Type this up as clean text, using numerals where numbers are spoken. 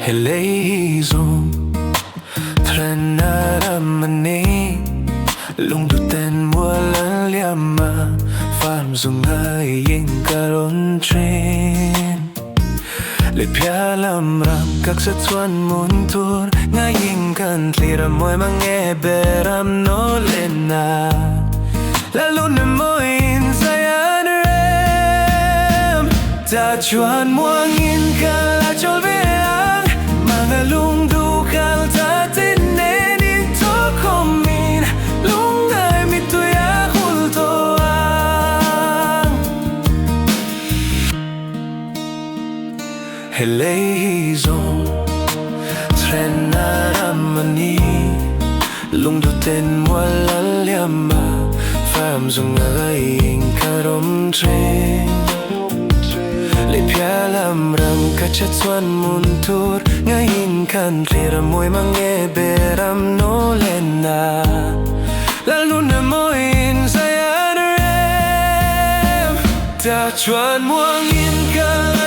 Helezom Tranaramani Lungduten walang liama Farm zungay yung karon train Lipialam ram kag sa tuan muntur Ngaying kantlira mo'y mangeberam no lena Lalo na mo'y insayan rem Tajuan mo ang inkalachol beang Mga lungdukal tatinen ito komin Lungay mituya kultoang Helezom Trenaramani Lungduten walalyama Farm zungaying karom tren Lipialam ram kachatsuan muntur Ngayin kantlira mo'y mangeberam no lena Lalo na mo'y insayan rem Tachuan mo ang inkalan